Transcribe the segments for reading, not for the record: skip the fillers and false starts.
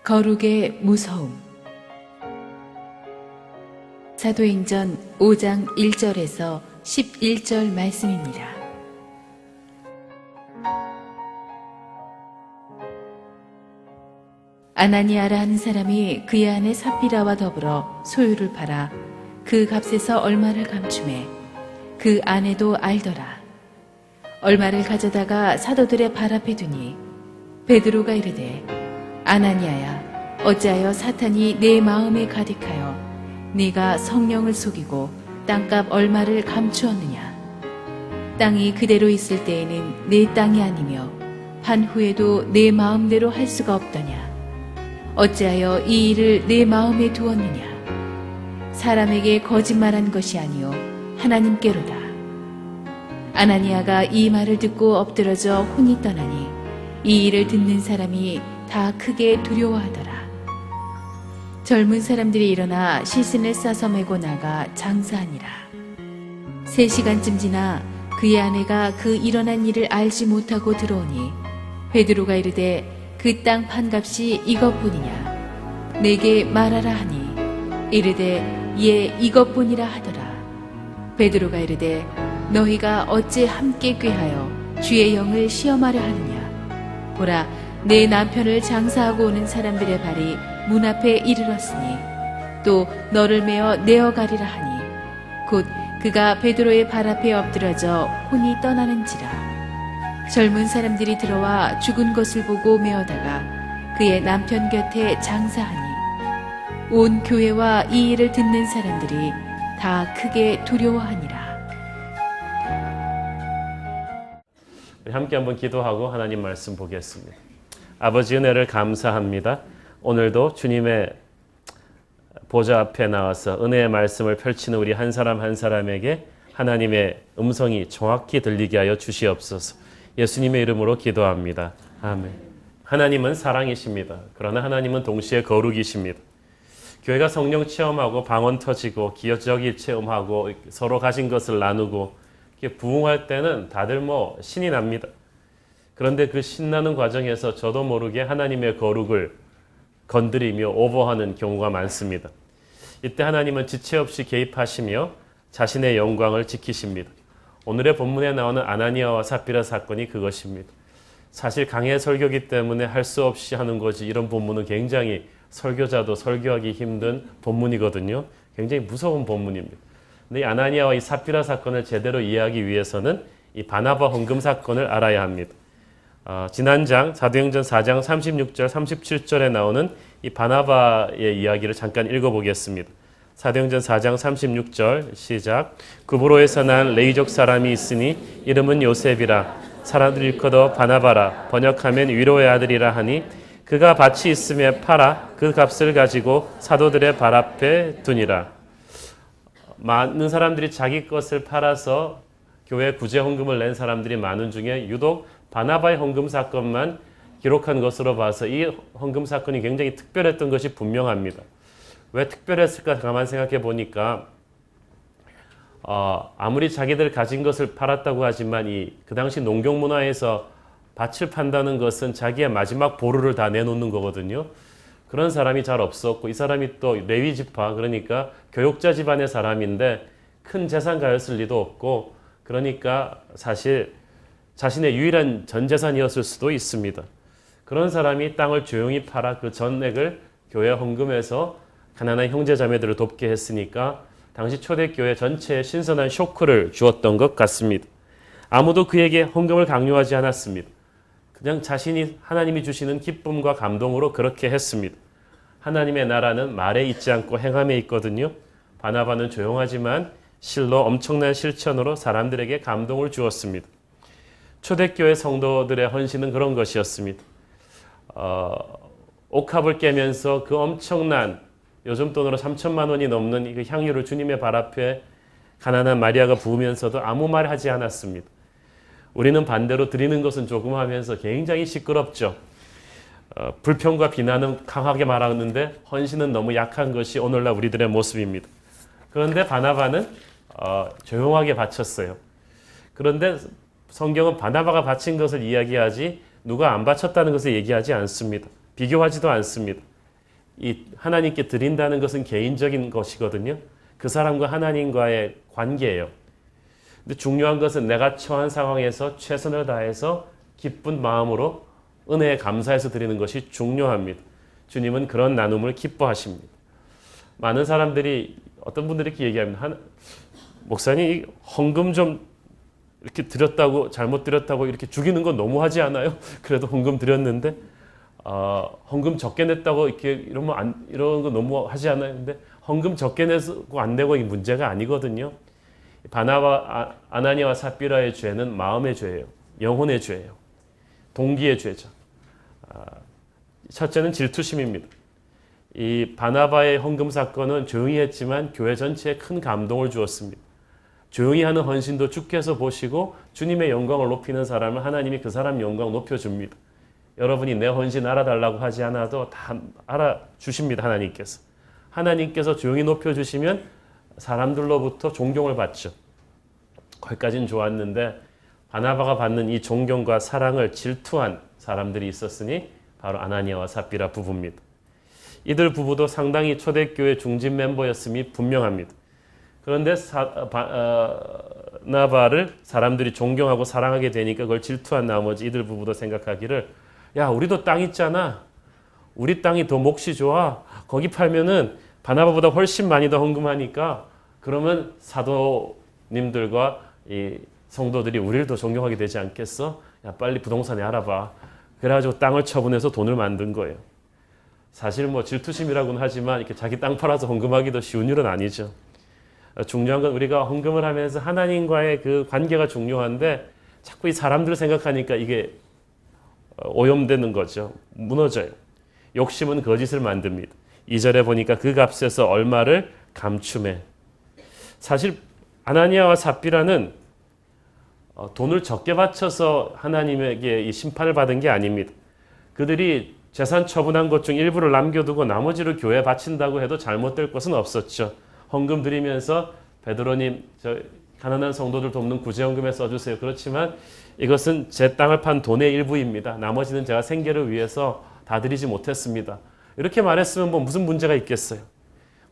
거룩의 무서움. 사도행전 5장 1절에서 11절 말씀입니다. 아나니아라 하는 사람이 그의 아내 삽비라와 더불어 소유를 팔아 그 값에서 얼마를 감추매 그 아내도 알더라. 얼마를 가져다가 사도들의 발 앞에 두니 베드로가 이르되 아나니아야, 어찌하여 사탄이 내 마음에 가득하여 네가 성령을 속이고 땅값 얼마를 감추었느냐. 땅이 그대로 있을 때에는 내 땅이 아니며 판 후에도 내 마음대로 할 수가 없더냐. 어찌하여 이 일을 내 마음에 두었느냐. 사람에게 거짓말한 것이 아니요 하나님께로다. 아나니아가 이 말을 듣고 엎드러져 혼이 떠나니 이 일을 듣는 사람이 다 크게 두려워하더라. 젊은 사람들이 일어나 시신을 싸서 메고 나가 장사하니라. 3시간쯤 지나 그의 아내가 그 일어난 일을 알지 못하고 들어오니 베드로가 이르되 그 땅 판값이 이것뿐이냐. 내게 말하라 하니 이르되 예, 이것뿐이라 하더라. 베드로가 이르되 너희가 어찌 함께 꾀하여 주의 영을 시험하려 하느냐. 보라, 내 남편을 장사하고 오는 사람들의 발이 문 앞에 이르렀으니 또 너를 메어 내어가리라 하니 곧 그가 베드로의 발 앞에 엎드러져 혼이 떠나는지라. 젊은 사람들이 들어와 죽은 것을 보고 메어다가 그의 남편 곁에 장사하니 온 교회와 이 일을 듣는 사람들이 다 크게 두려워하니라. 함께 한번 기도하고 하나님 말씀 보겠습니다. 아버지, 은혜를 감사합니다. 오늘도 주님의 보좌 앞에 나와서 은혜의 말씀을 펼치는 우리 한 사람 한 사람에게 하나님의 음성이 정확히 들리게 하여 주시옵소서. 예수님의 이름으로 기도합니다. 아멘. 하나님은 사랑이십니다. 그러나 하나님은 동시에 거룩이십니다. 교회가 성령 체험하고 방언 터지고 기적일 체험하고 서로 가진 것을 나누고 부흥할 때는 다들 신이 납니다. 그런데 그 신나는 과정에서 저도 모르게 하나님의 거룩을 건드리며 오버하는 경우가 많습니다. 이때 하나님은 지체 없이 개입하시며 자신의 영광을 지키십니다. 오늘의 본문에 나오는 아나니아와 삽비라 사건이 그것입니다. 사실 강해 설교기 때문에 할 수 없이 하는 거지, 이런 본문은 굉장히 설교자도 설교하기 힘든 본문이거든요. 굉장히 무서운 본문입니다. 근데 이 아나니아와 이 삽비라 사건을 제대로 이해하기 위해서는 이 바나바 헌금 사건을 알아야 합니다. 지난 장 사도행전 4장 36절 37절에 나오는 이 바나바의 이야기를 잠깐 읽어보겠습니다. 사도행전 4장 36절 시작. 구브로에서 난 레위족 사람이 있으니 이름은 요셉이라. 사람들 일컬어 바나바라. 번역하면 위로의 아들이라 하니 그가 밭이 있음에 팔아 그 값을 가지고 사도들의 발 앞에 두니라. 많은 사람들이 자기 것을 팔아서 교회 구제 헌금을 낸 사람들이 많은 중에 유독 바나바의 헌금 사건만 기록한 것으로 봐서 이 헌금 사건이 굉장히 특별했던 것이 분명합니다. 왜 특별했을까 가만 생각해 보니까 아무리 자기들 가진 것을 팔았다고 하지만 그 당시 농경 문화에서 밭을 판다는 것은 자기의 마지막 보루를 다 내놓는 거거든요. 그런 사람이 잘 없었고, 이 사람이 또 레위 지파, 그러니까 교육자 집안의 사람인데 큰 재산 가졌을 리도 없고, 그러니까 사실 자신의 유일한 전 재산이었을 수도 있습니다. 그런 사람이 땅을 조용히 팔아 그 전액을 교회 헌금해서 가난한 형제 자매들을 돕게 했으니까 당시 초대교회 전체에 신선한 쇼크를 주었던 것 같습니다. 아무도 그에게 헌금을 강요하지 않았습니다. 그냥 자신이 하나님이 주시는 기쁨과 감동으로 그렇게 했습니다. 하나님의 나라는 말에 있지 않고 행함에 있거든요. 바나바는 조용하지만 실로 엄청난 실천으로 사람들에게 감동을 주었습니다. 초대교회 성도들의 헌신은 그런 것이었습니다. 옥합을 깨면서 그 엄청난, 요즘 돈으로 3천만 원이 넘는 그 향유를 주님의 발 앞에 가난한 마리아가 부으면서도 아무 말 하지 않았습니다. 우리는 반대로 드리는 것은 조금 하면서 굉장히 시끄럽죠. 불평과 비난은 강하게 말하는데 헌신은 너무 약한 것이 오늘날 우리들의 모습입니다. 그런데 바나바는 조용하게 바쳤어요. 그런데 성경은 바나바가 바친 것을 이야기하지 누가 안 바쳤다는 것을 얘기하지 않습니다. 비교하지도 않습니다. 이 하나님께 드린다는 것은 개인적인 것이거든요. 그 사람과 하나님과의 관계예요. 근데 중요한 것은 내가 처한 상황에서 최선을 다해서 기쁜 마음으로 은혜에 감사해서 드리는 것이 중요합니다. 주님은 그런 나눔을 기뻐하십니다. 많은 사람들이 어떤 분들이 이렇게 얘기합니다. 목사님 헌금 좀 이렇게 드렸다고 잘못 드렸다고 이렇게 죽이는 건 너무하지 않아요? 그래도 헌금 드렸는데 헌금 적게 냈다고 이렇게 이러면 이런 거 너무 하지 않아요? 근데 헌금 적게 내고 안 내고 이 문제가 아니거든요. 아나니아와 삽비라의 죄는 마음의 죄예요. 영혼의 죄예요. 동기의 죄죠. 첫째는 질투심입니다. 이 바나바의 헌금 사건은 조용히 했지만 교회 전체에 큰 감동을 주었습니다. 조용히 하는 헌신도 주께서 보시고 주님의 영광을 높이는 사람은 하나님이 그 사람 영광 높여줍니다. 여러분이 내 헌신 알아달라고 하지 않아도 다 알아주십니다. 하나님께서 조용히 높여주시면 사람들로부터 존경을 받죠. 거기까지는 좋았는데 바나바가 받는 이 존경과 사랑을 질투한 사람들이 있었으니 바로 아나니아와 삽비라 부부입니다. 이들 부부도 상당히 초대교회 중진 멤버였음이 분명합니다. 그런데 바나바를 사람들이 존경하고 사랑하게 되니까 그걸 질투한 나머지 이들 부부도 생각하기를 야 우리도 땅 있잖아. 우리 땅이 더 몫이 좋아. 거기 팔면은 바나바보다 훨씬 많이 더 헌금하니까 그러면 사도님들과 이 성도들이 우리를 더 존경하게 되지 않겠어? 야 빨리 부동산에 알아봐. 그래가지고 땅을 처분해서 돈을 만든 거예요. 사실 뭐 질투심이라고는 하지만 이렇게 자기 땅 팔아서 헌금하기도 쉬운 일은 아니죠. 중요한 건 우리가 헌금을 하면서 하나님과의 그 관계가 중요한데 자꾸 이 사람들을 생각하니까 이게 오염되는 거죠. 무너져요. 욕심은 거짓을 만듭니다. 2절에 보니까 그 값에서 얼마를 감춤해. 사실 아나니아와 삽비라는 돈을 적게 바쳐서 하나님에게 이 심판을 받은 게 아닙니다. 그들이 재산 처분한 것 중 일부를 남겨두고 나머지를 교회에 바친다고 해도 잘못될 것은 없었죠. 헌금 드리면서 베드로님 저 가난한 성도들 돕는 구제헌금에 써주세요. 그렇지만 이것은 제 땅을 판 돈의 일부입니다. 나머지는 제가 생계를 위해서 다 드리지 못했습니다. 이렇게 말했으면 뭐 무슨 문제가 있겠어요.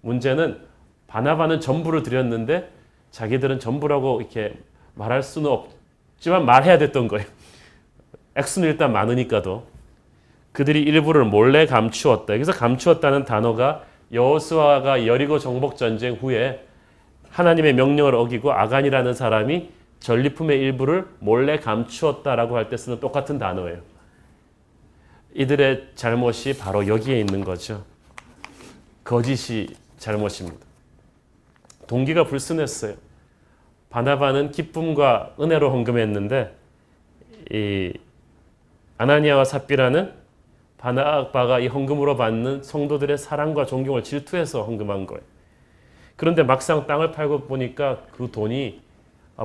문제는 바나바는 전부를 드렸는데 자기들은 전부라고 이렇게 말할 수는 없지만 말해야 됐던 거예요. 액수는 일단 많으니까도. 그들이 일부를 몰래 감추었다. 여기서 감추었다는 단어가 여호수아가 여리고 정복 전쟁 후에 하나님의 명령을 어기고 아간이라는 사람이 전리품의 일부를 몰래 감추었다라고 할 때 쓰는 똑같은 단어예요. 이들의 잘못이 바로 여기에 있는 거죠. 거짓이 잘못입니다. 동기가 불순했어요. 바나바는 기쁨과 은혜로 헌금했는데 이 아나니아와 삽비라는 바나바가 이 헌금으로 받는 성도들의 사랑과 존경을 질투해서 헌금한 거예요. 그런데 막상 땅을 팔고 보니까 그 돈이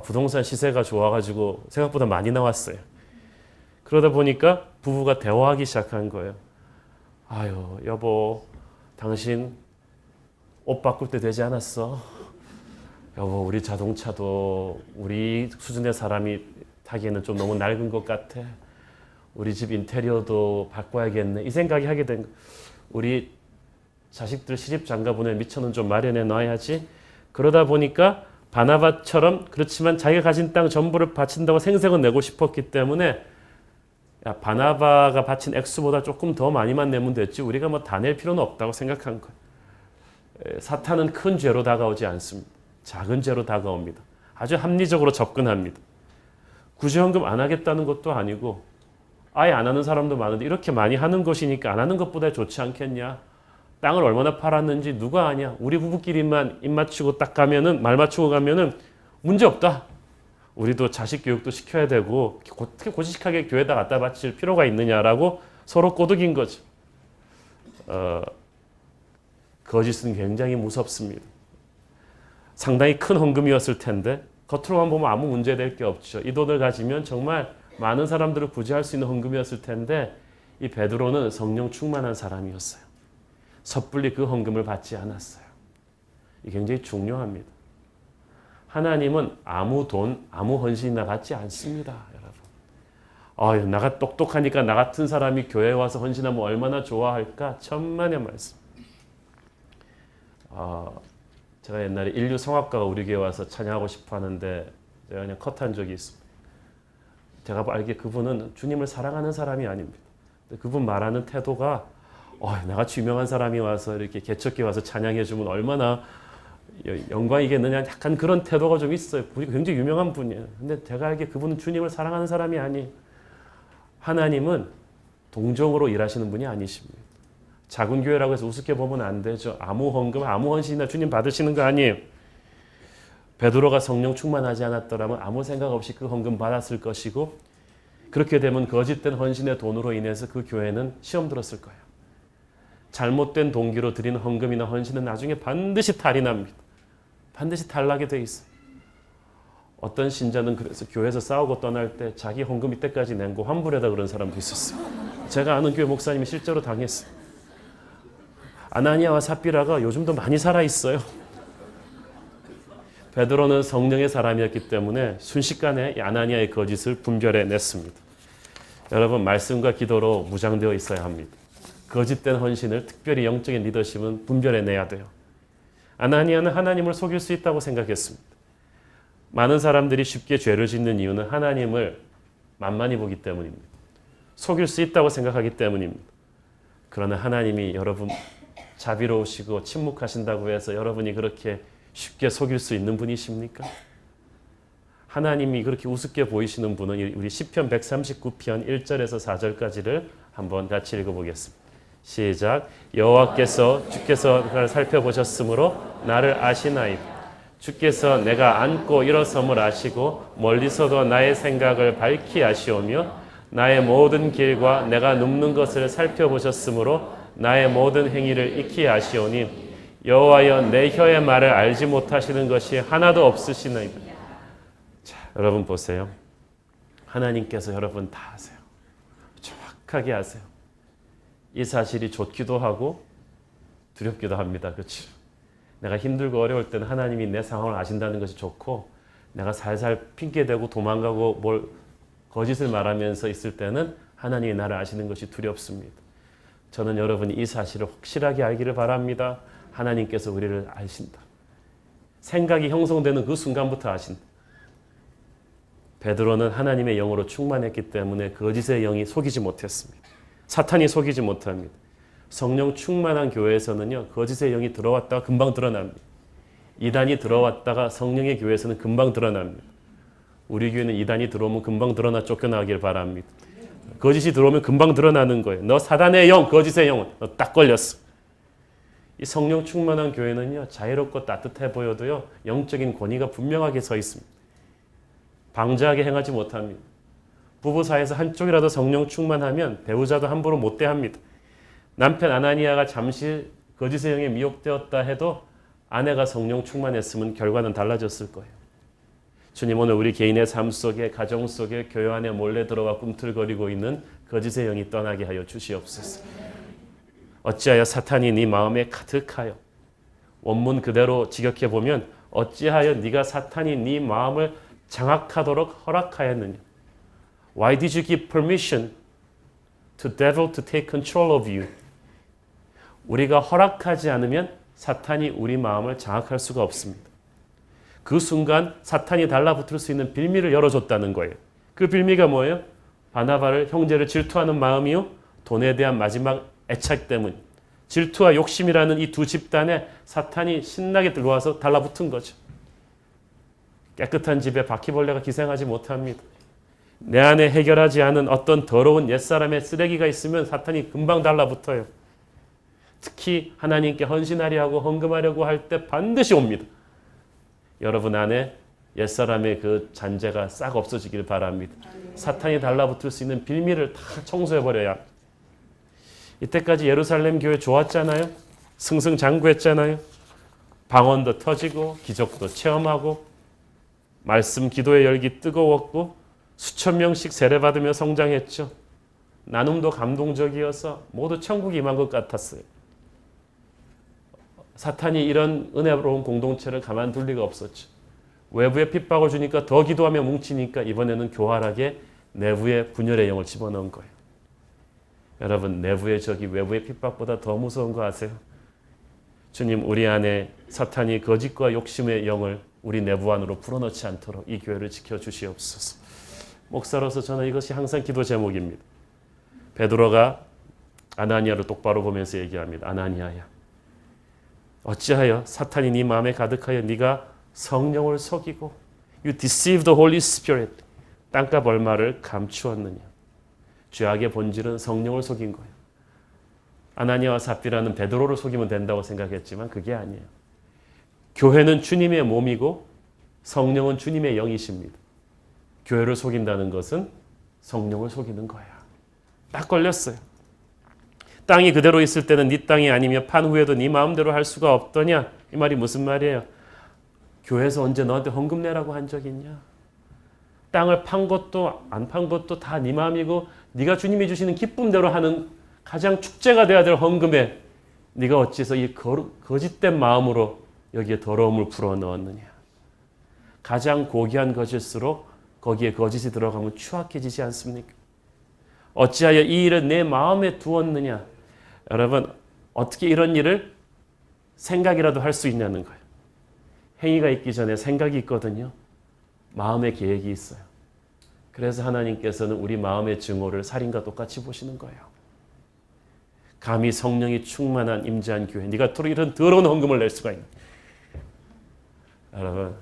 부동산 시세가 좋아가지고 생각보다 많이 나왔어요. 그러다 보니까 부부가 대화하기 시작한 거예요. 아유 여보 당신 옷 바꿀 때 되지 않았어? 여보 우리 자동차도 우리 수준의 사람이 타기에는 좀 너무 낡은 것 같아. 우리 집 인테리어도 바꿔야겠네. 이 생각이 하게 된 거예요. 우리 자식들 시집 장가 보낼 미천은 좀 마련해 놔야지. 그러다 보니까 바나바처럼 그렇지만 자기가 가진 땅 전부를 바친다고 생색을 내고 싶었기 때문에 야, 바나바가 바친 액수보다 조금 더 많이만 내면 됐지 우리가 뭐 다 낼 필요는 없다고 생각한 거예요. 사탄은 큰 죄로 다가오지 않습니다. 작은 죄로 다가옵니다. 아주 합리적으로 접근합니다. 구제헌금 안 하겠다는 것도 아니고 아예 안 하는 사람도 많은데 이렇게 많이 하는 것이니까 안 하는 것보다 좋지 않겠냐. 땅을 얼마나 팔았는지 누가 아냐. 우리 부부끼리만 입 맞추고 딱 가면은 말 맞추고 가면은 문제 없다. 우리도 자식 교육도 시켜야 되고 어떻게 고지식하게 교회에다 갖다 바칠 필요가 있느냐라고 서로 꼬드긴 거죠. 거짓은 굉장히 무섭습니다. 상당히 큰 헌금이었을 텐데 겉으로만 보면 아무 문제될 게 없죠. 이 돈을 가지면 정말 많은 사람들을 구제할 수 있는 헌금이었을 텐데 이 베드로는 성령 충만한 사람이었어요. 섣불리 그 헌금을 받지 않았어요. 이게 굉장히 중요합니다. 하나님은 아무 돈, 아무 헌신이나 받지 않습니다. 여러분. 나가 똑똑하니까 나 같은 사람이 교회에 와서 헌신하면 얼마나 좋아할까? 천만의 말씀. 제가 옛날에 인류 성악가가 우리 교회 와서 찬양하고 싶어 하는데 제가 그냥 컷한 적이 있습니다. 제가 알기에 그분은 주님을 사랑하는 사람이 아닙니다. 그분 말하는 태도가 나같이 유명한 사람이 와서 이렇게 개척교회 와서 찬양해 주면 얼마나 영광이겠느냐, 약간 그런 태도가 좀 있어요. 굉장히 유명한 분이에요. 근데 제가 알기에 그분은 주님을 사랑하는 사람이 아니에요. 하나님은 동정으로 일하시는 분이 아니십니다. 작은 교회라고 해서 우습게 보면 안 되죠. 아무 헌금, 아무 헌신이나 주님 받으시는 거 아니에요. 베드로가 성령 충만하지 않았더라면 아무 생각 없이 그 헌금 받았을 것이고, 그렇게 되면 거짓된 헌신의 돈으로 인해서 그 교회는 시험 들었을 거예요. 잘못된 동기로 드린 헌금이나 헌신은 나중에 반드시 탈이 납니다. 반드시 탈나게 돼 있어요. 어떤 신자는 그래서 교회에서 싸우고 떠날 때 자기 헌금 이때까지 낸 거 환불해다 그런 사람도 있었어요. 제가 아는 교회 목사님이 실제로 당했어요. 아나니아와 삽비라가 요즘도 많이 살아있어요. 베드로는 성령의 사람이었기 때문에 순식간에 아나니아의 거짓을 분별해냈습니다. 여러분, 말씀과 기도로 무장되어 있어야 합니다. 거짓된 헌신을, 특별히 영적인 리더십은 분별해내야 돼요. 아나니아는 하나님을 속일 수 있다고 생각했습니다. 많은 사람들이 쉽게 죄를 짓는 이유는 하나님을 만만히 보기 때문입니다. 속일 수 있다고 생각하기 때문입니다. 그러나 하나님이 여러분 자비로우시고 침묵하신다고 해서 여러분이 그렇게 쉽게 속일 수 있는 분이십니까? 하나님이 그렇게 우습게 보이시는 분은 우리 시편 139편 1절에서 4절까지를 한번 같이 읽어보겠습니다. 시작. 여호와께서 주께서 나를 살펴보셨으므로 나를 아시나이다. 주께서 내가 앉고 일어섬을 아시고 멀리서도 나의 생각을 밝히 아시오며 나의 모든 길과 내가 눕는 것을 살펴보셨으므로 나의 모든 행위를 익히 아시오니 여호와여 내 혀의 말을 알지 못하시는 것이 하나도 없으시나이다. 자, 여러분 보세요. 하나님께서 여러분 다 아세요. 정확하게 아세요. 이 사실이 좋기도 하고 두렵기도 합니다. 그렇죠? 내가 힘들고 어려울 때는 하나님이 내 상황을 아신다는 것이 좋고, 내가 살살 핑계대고 도망가고 뭘 거짓을 말하면서 있을 때는 하나님이 나를 아시는 것이 두렵습니다. 저는 여러분이 이 사실을 확실하게 알기를 바랍니다. 하나님께서 우리를 아신다. 생각이 형성되는 그 순간부터 아신다. 베드로는 하나님의 영으로 충만했기 때문에 거짓의 영이 속이지 못했습니다. 사탄이 속이지 못합니다. 성령 충만한 교회에서는요, 거짓의 영이 들어왔다가 금방 드러납니다. 이단이 들어왔다가 성령의 교회에서는 금방 드러납니다. 우리 교회는 이단이 들어오면 금방 드러나 쫓겨나길 바랍니다. 거짓이 들어오면 금방 드러나는 거예요. 너 사단의 영, 거짓의 영은 너 딱 걸렸어. 이 성령 충만한 교회는요, 자유롭고 따뜻해 보여도요, 영적인 권위가 분명하게 서 있습니다. 방자하게 행하지 못합니다. 부부 사이에서 한쪽이라도 성령 충만하면 배우자도 함부로 못 대합니다. 남편 아나니아가 잠시 거짓의 영에 미혹되었다 해도 아내가 성령 충만했으면 결과는 달라졌을 거예요. 주님, 오늘 우리 개인의 삶 속에, 가정 속에, 교회 안에 몰래 들어와 꿈틀거리고 있는 거짓의 영이 떠나게 하여 주시옵소서. 어찌하여 사탄이 네 마음에 가득하여, 원문 그대로 직역해 보면 어찌하여 네가 사탄이 네 마음을 장악하도록 허락하였느냐. Why did you give permission to devil to take control of you? 우리가 허락하지 않으면 사탄이 우리 마음을 장악할 수가 없습니다. 그 순간 사탄이 달라붙을 수 있는 빌미를 열어줬다는 거예요. 그 빌미가 뭐예요? 바나바를, 형제를 질투하는 마음이요, 돈에 대한 마지막 애착 때문. 질투와 욕심이라는 이 두 집단에 사탄이 신나게 들어와서 달라붙은 거죠. 깨끗한 집에 바퀴벌레가 기생하지 못합니다. 내 안에 해결하지 않은 어떤 더러운 옛사람의 쓰레기가 있으면 사탄이 금방 달라붙어요. 특히 하나님께 헌신하려 하고 헌금하려고 할 때 반드시 옵니다. 여러분 안에 옛사람의 그 잔재가 싹 없어지길 바랍니다. 사탄이 달라붙을 수 있는 빌미를 다 청소해버려야 합니다. 이때까지 예루살렘 교회 좋았잖아요. 승승장구했잖아요. 방언도 터지고 기적도 체험하고 말씀 기도의 열기 뜨거웠고 수천 명씩 세례받으며 성장했죠. 나눔도 감동적이어서 모두 천국이 임한 것 같았어요. 사탄이 이런 은혜로운 공동체를 가만둘 리가 없었죠. 외부에 핍박을 주니까 더 기도하며 뭉치니까 이번에는 교활하게 내부에 분열의 영을 집어넣은 거예요. 여러분, 내부의 적이 외부의 핍박보다 더 무서운 거 아세요? 주님, 우리 안에 사탄이 거짓과 욕심의 영을 우리 내부 안으로 불어넣지 않도록 이 교회를 지켜주시옵소서. 목사로서 저는 이것이 항상 기도 제목입니다. 베드로가 아나니아를 똑바로 보면서 얘기합니다. 아나니아야, 어찌하여 사탄이 네 마음에 가득하여 네가 성령을 속이고 You deceived the Holy Spirit, 땅값 얼마를 감추었느냐. 죄악의 본질은 성령을 속인 거예요. 아나니아와 삽비라는 베드로를 속이면 된다고 생각했지만 그게 아니에요. 교회는 주님의 몸이고 성령은 주님의 영이십니다. 교회를 속인다는 것은 성령을 속이는 거야. 딱 걸렸어요. 땅이 그대로 있을 때는 네 땅이 아니며 판 후에도 네 마음대로 할 수가 없더냐. 이 말이 무슨 말이에요? 교회에서 언제 너한테 헌금 내라고 한 적 있냐? 땅을 판 것도 안 판 것도 다 네 마음이고 네가 주님이 주시는 기쁨대로 하는 가장 축제가 돼야 될 헌금에 네가 어찌해서 이 거짓된 마음으로 여기에 더러움을 불어넣었느냐. 가장 고귀한 것일수록 거기에 거짓이 들어가면 추악해지지 않습니까? 어찌하여 이 일을 내 마음에 두었느냐. 여러분, 어떻게 이런 일을 생각이라도 할 수 있냐는 거예요. 행위가 있기 전에 생각이 있거든요. 마음의 계획이 있어요. 그래서 하나님께서는 우리 마음의 증오를 살인과 똑같이 보시는 거예요. 감히 성령이 충만한 임재한 교회, 네가 어떻게 이런 더러운 헌금을 낼 수가 있냐. 여러분,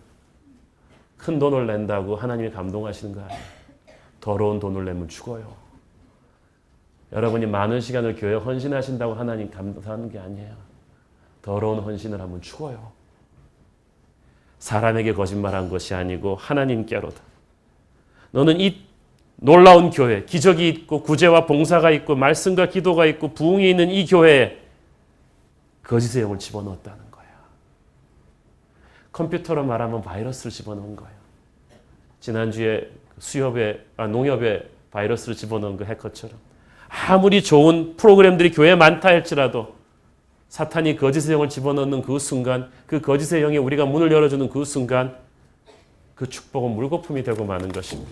큰 돈을 낸다고 하나님이 감동하시는 거 아니에요. 더러운 돈을 내면 죽어요. 여러분이 많은 시간을 교회에 헌신하신다고 하나님 감사하는 게 아니에요. 더러운 헌신을 하면 죽어요. 사람에게 거짓말한 것이 아니고 하나님께로다. 너는 이 놀라운 교회, 기적이 있고 구제와 봉사가 있고 말씀과 기도가 있고 부흥이 있는 이 교회에 거짓의 영을 집어넣었다는 거야. 컴퓨터로 말하면 바이러스를 집어넣은 거예요. 지난주에 농협에 바이러스를 집어넣은 그 해커처럼 아무리 좋은 프로그램들이 교회에 많다 할지라도 사탄이 거짓의 영을 집어넣는 그 순간, 그 거짓의 영에 우리가 문을 열어주는 그 순간 그 축복은 물거품이 되고 마는 것입니다.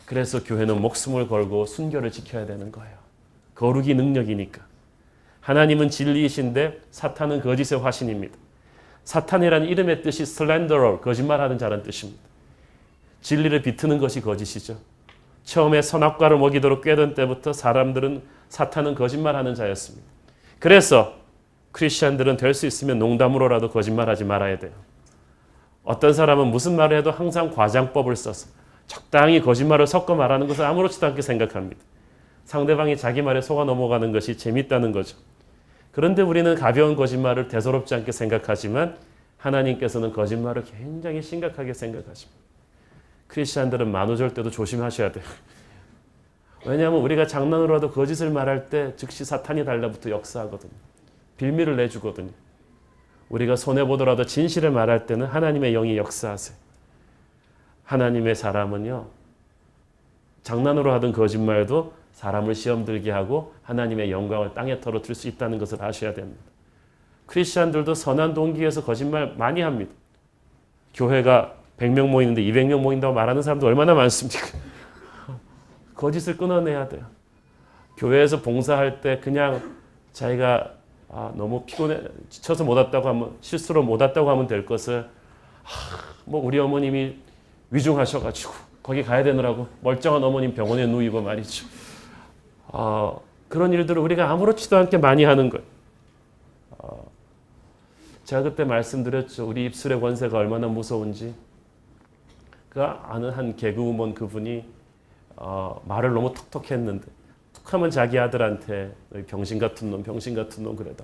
그래서 교회는 목숨을 걸고 순결을 지켜야 되는 거예요. 거룩이 능력이니까. 하나님은 진리이신데 사탄은 거짓의 화신입니다. 사탄이라는 이름의 뜻이 슬렌더러, 거짓말하는 자라는 뜻입니다. 진리를 비트는 것이 거짓이죠. 처음에 선악과를 먹이도록 꿰던 때부터 사탄은 거짓말하는 자였습니다. 그래서 크리스찬들은 될 수 있으면 농담으로라도 거짓말하지 말아야 돼요. 어떤 사람은 무슨 말을 해도 항상 과장법을 써서 적당히 거짓말을 섞어 말하는 것을 아무렇지도 않게 생각합니다. 상대방이 자기 말에 속아 넘어가는 것이 재밌다는 거죠. 그런데 우리는 가벼운 거짓말을 대수롭지 않게 생각하지만 하나님께서는 거짓말을 굉장히 심각하게 생각하십니다. 크리스찬들은 만우절 때도 조심하셔야 돼요. 왜냐하면 우리가 장난으로라도 거짓을 말할 때 즉시 사탄이 달라붙어 역사하거든요. 빌미를 내주거든요. 우리가 손해보더라도 진실을 말할 때는 하나님의 영이 역사하세요. 하나님의 사람은요, 장난으로 하던 거짓말도 사람을 시험 들게 하고 하나님의 영광을 땅에 떨어뜨릴 수 있다는 것을 아셔야 됩니다. 크리스찬들도 선한 동기에서 거짓말 많이 합니다. 교회가 100명 모이는데 200명 모인다고 말하는 사람도 얼마나 많습니까? 거짓을 끊어내야 돼요. 교회에서 봉사할 때 그냥 자기가 너무 피곤해 지쳐서 못 왔다고 하면, 실수로 못 왔다고 하면 될 것을 뭐 우리 어머님이 위중하셔가지고 거기 가야 되느라고 멀쩡한 어머님 병원에 누이고 말이죠. 그런 일들을 우리가 아무렇지도 않게 많이 하는 거예요. 제가 그때 말씀드렸죠. 우리 입술의 권세가 얼마나 무서운지. 그 아는 한 개그우먼 그분이 말을 너무 톡톡했는데 툭하면 자기 아들한테 병신 같은 놈 그러다.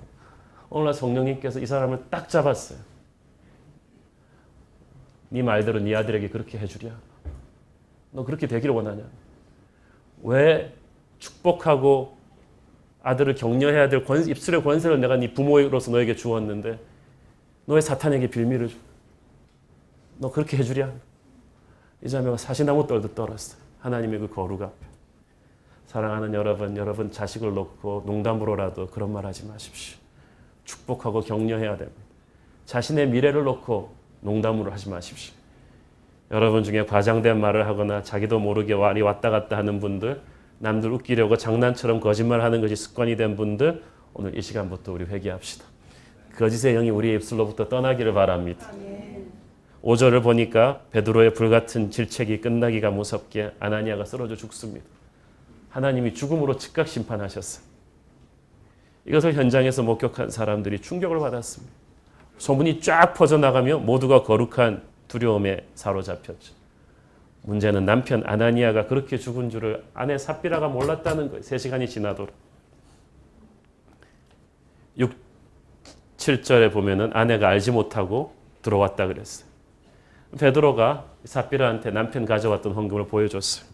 어느 날 성령님께서 이 사람을 딱 잡았어요. 네 말대로 네 아들에게 그렇게 해주랴. 너 그렇게 되기를 원하냐? 왜 축복하고 아들을 격려해야 될 입술의 권세를 내가 네 부모로서 너에게 주었는데 너 왜 사탄에게 빌미를 줘? 너 그렇게 해주랴? 이 자매가 사시나무 떨듯 떨었어요. 하나님의 그 거룩 앞에. 사랑하는 여러분 자식을 놓고 농담으로라도 그런 말 하지 마십시오. 축복하고 격려해야 됩니다. 자신의 미래를 놓고 농담으로 하지 마십시오. 여러분 중에 과장된 말을 하거나 자기도 모르게 말이 왔다 갔다 하는 분들, 남들 웃기려고 장난처럼 거짓말하는 것이 습관이 된 분들, 오늘 이 시간부터 우리 회개합시다. 거짓의 영이 우리의 입술로부터 떠나기를 바랍니다. 5절을 보니까 베드로의 불같은 질책이 끝나기가 무섭게 아나니아가 쓰러져 죽습니다. 하나님이 죽음으로 즉각 심판하셨어요. 이것을 현장에서 목격한 사람들이 충격을 받았습니다. 소문이 쫙 퍼져나가며 모두가 거룩한 두려움에 사로잡혔죠. 문제는 남편 아나니아가 그렇게 죽은 줄을 아내 삽비라가 몰랐다는 거예요. 3시간이 지나도록. 6, 7절에 보면은 아내가 알지 못하고 들어왔다 그랬어요. 베드로가 삽비라한테 남편 가져왔던 헌금을 보여줬어요.